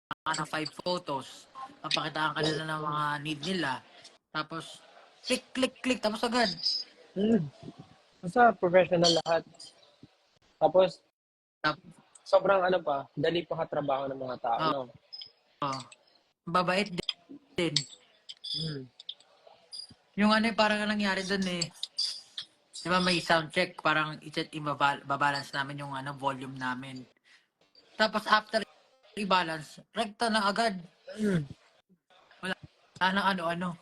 ka ng 5 photos. Papakitaan ka nila ng mga need nila. Tapos, click, click, click. Tapos agad. Basta professional lahat. Tapos, Tap, sobrang ano pa, dali pa katrabaho ng mga tao, oh, no? oh. Babait din. Mm. Yung ano, parang nangyari dun eh. Di ba may sound check, parang babalance namin yung ano, volume namin. Tapos after i-balance, rekta na agad. Mm. Wala na ano-ano.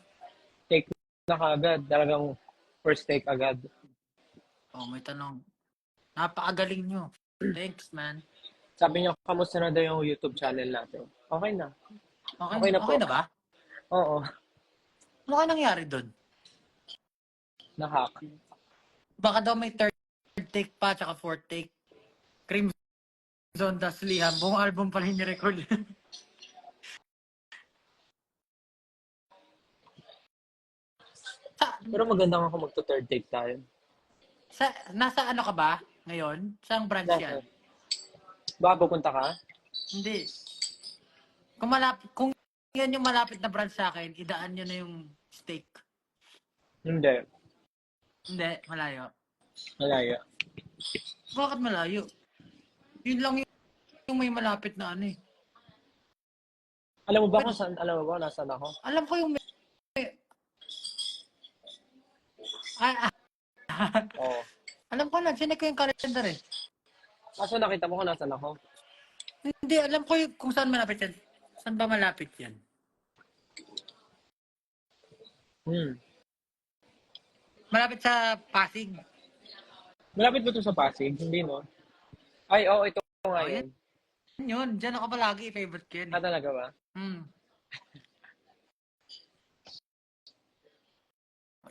Take na kaagad. Talagang first take agad. Oh, may tanong. Napakagaling nyo. Thanks, man. Sabi niyo, kamusta na daw yung YouTube channel natin? Okay na. Okay, Okay na okay po. na ba? Oo. Ano ka nangyari dun? Na-hack. Baka daw may third take pa, tsaka fourth take. Crimson Das Liam. Buong album pala yung record. Pero maganda nga kung magto-third take tayo. Nasa ano ka ba ngayon? Saang branch yan? Baka pupunta ka? Hindi. Kung yan yung malapit na branch sa akin, idaan nyo na yung steak. Hindi. Hindi, malayo. Malaya. Bakit malayo? Yun lang yung may malapit na ano eh. Alam mo ba kung saan? Alam mo ba nasaan ako? Alam ko yung may... Oo. Alam ko na, sinek ko yung calendar eh. Kaso nakita mo kung nasaan ako? Hindi, alam ko yung kung saan malapit yan. Saan ba malapit yan? Malapit sa Pasig. Malapit ba ito sa Pasig? Hindi, no? Ay, oo, ito nga Oh, yun. Yun, dyan ako palagi, favorite ko yan. Talaga ba?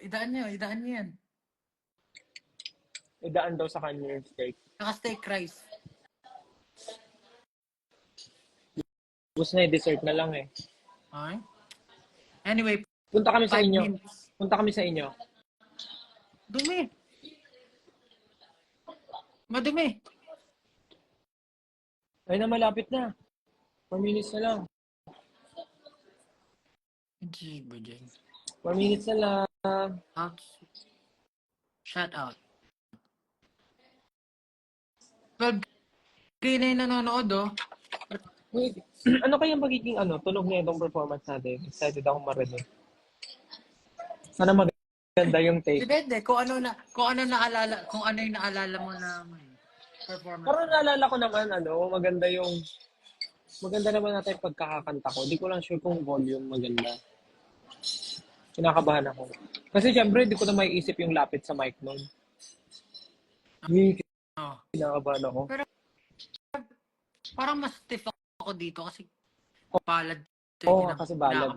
Idaan nyo yan. Idaan daw sa kanya yung steak. Saka steak rice. Gusto na dessert na lang eh. Okay? Anyway, Punta kami sa 5 inyo. minutes. Punta kami sa inyo. Dumi. Madumi. Ay na, malapit na. 4 minutes na lang. 4 minutes na lang. Shout out. 12K na yung nanonood, oh. Wait, ano kayang magiging tunog na itong performance natin? Excited akong marinig. Sana maganda yung take. Depende kung ano yung naalala mo na performance. Parang naalala ko naman, maganda naman natin pagkakakanta ko. Di ko lang sure kung volume maganda. Kinakabahan ako. Kasi syempre, di ko na maiisip yung lapit sa mic nun. Oh. Kinakabahan ako. Pero parang mas stiff ako dito kasi palad. Oo, kasi balad.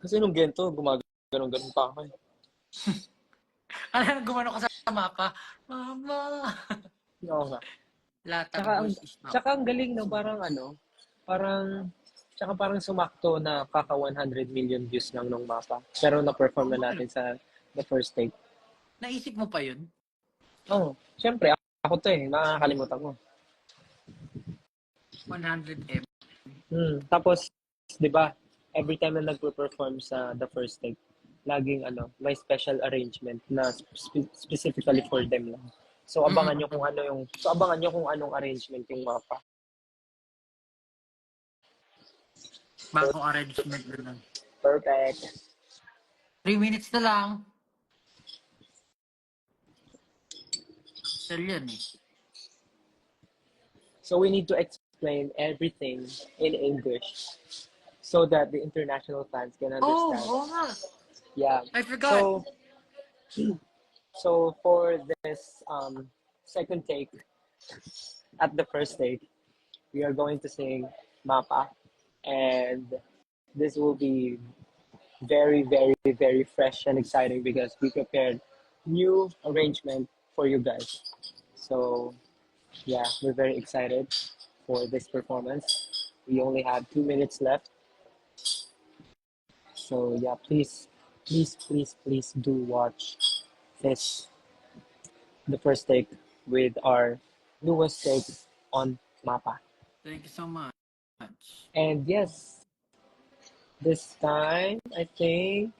Kasi nung gento, gumagano'n pa ako. Alam, gumano ka sa mapa. Mama! Oo nga. Latag Tsaka ang galing, no? Parang sumakto na kaka 100 million views lang nung mapa. Pero na-perform na natin sa the first take. Naisip mo pa yun? Oo. Siyempre, ako to eh. Nakakalimutan ko. 100M. Tapos, di ba, every time na nagpo-perform sa the first take, laging may special arrangement na specifically for them lang. So abangan nyo kung anong arrangement yung mapa. Bagong arrangement na lang. Perfect. 3 minutes na lang. Sell yan eh. So we need to explain everything in English so that the international fans can understand. Oo nga. Yeah. I forgot. So for this second take, at the first take, we are going to sing Mapa, and this will be very, very, very fresh and exciting because we prepared new arrangement for you guys. So yeah, we're very excited for this performance. We only have 2 minutes left. So yeah, please do watch the first take with our newest take on Mapa. Thank you so much. And yes, this time I think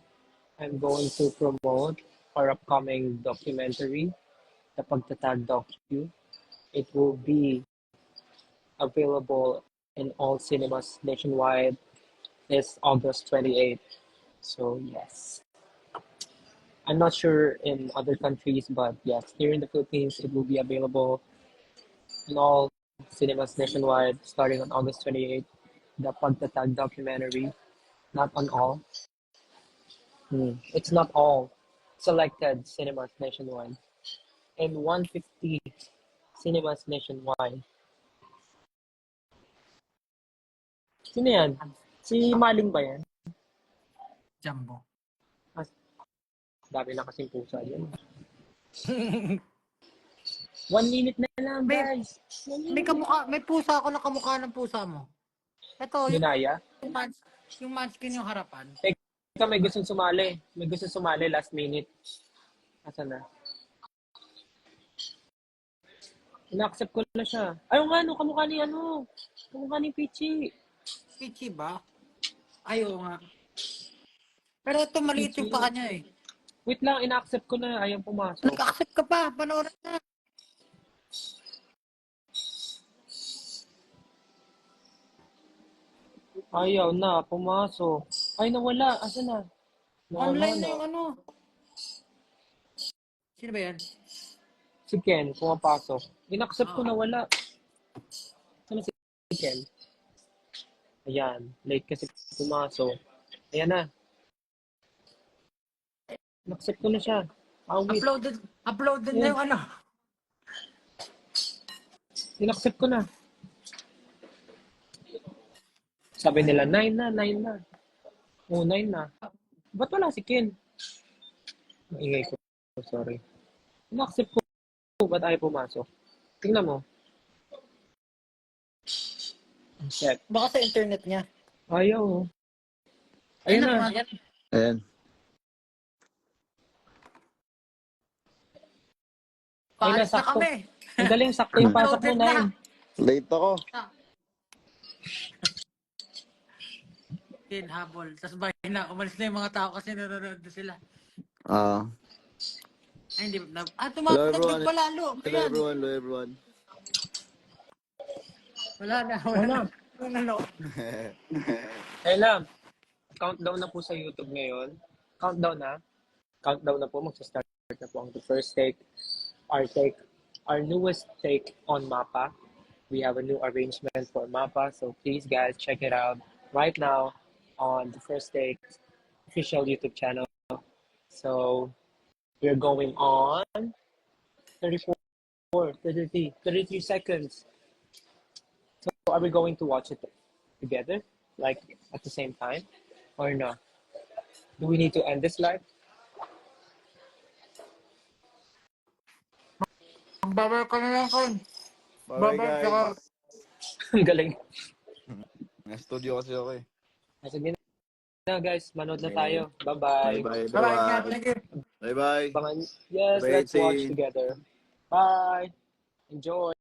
I'm going to promote our upcoming documentary, the Pagtatag Docu. It will be available in all cinemas nationwide this August 28th. So yes, I'm not sure in other countries, but yes, here in the Philippines, it will be available in all cinemas nationwide starting on August 28th. The Pagtatag documentary, not on all. It's not all selected cinemas nationwide. And 150 cinemas nationwide. Sino yan? Si Maling ba yan? Jumbo. Ah, dami na kasing pusa yan. 1 minute na lang, May, guys. may pusa ako na kamukha ng pusa mo. Ito, Ginaya. yung munchkin yung harapan. Teka, may gustong sumali. May gustong sumali last minute. Asa na? Ina-accept ko na siya. Ayaw nga, no, kamukha ni ano. Kamukha ni Pichi. Pichi ba? Ayaw nga. Pero ito, maliit yung paa niya eh. Wait lang, ina-accept ko na. Ayaw pumasok. Nag-accept ka pa, panoorin na. Ayaw na, pumasok. Ay, nawala. Asa na? Online na yung ano. Sino ba yan? Si Ken, pumapasok. In-accept ko Ah. na wala. Saan si Ken? Ayan, late kasi pumasok. Ayan na. In-accept ko na siya. Wait. Uploaded na yung ano. In-accept ko na. Sabi nila, 9 na, 9 na. Oh, 9 na. Ba't wala si Ken? Maingay ko. Sorry. In-accept ko. Ba't ayaw pumasok? Tingnan mo. Check. Baka sa internet niya. Ayaw. Oh. Ayun na. Ayan. Paalis na sakto. kami. Ang galing, sakto yung pasok mo, Uploaded na. 9. Late ako. Habol. Tapos bahay na. Umalis na yung mga tao kasi nanonood na sila. Ay, hindi. Hello, Tumatagdag everyone. pa lalo. Hello Ayan. everyone, hello everyone. Wala na. Nanonood. Hey, Lam. Countdown na po sa YouTube ngayon. Countdown na. Countdown na po. Magsa-start na po ang the first take. Our newest take on Mapa. We have a new arrangement for Mapa. So please, guys, check it out right now on the first take official YouTube channel. So we're going on 34, 33 seconds. So are we going to watch it together, like at the same time, or not? Do we need to end this live? Babay ka na lang, Kon. Bye guys. Ang galing. Studio kasi ako eh. Sige na guys, manood na tayo. Bye-bye. Bye Bye. everyone. Thank you. Bye bye. Yes, let's watch Waiting. together. Bye. Enjoy.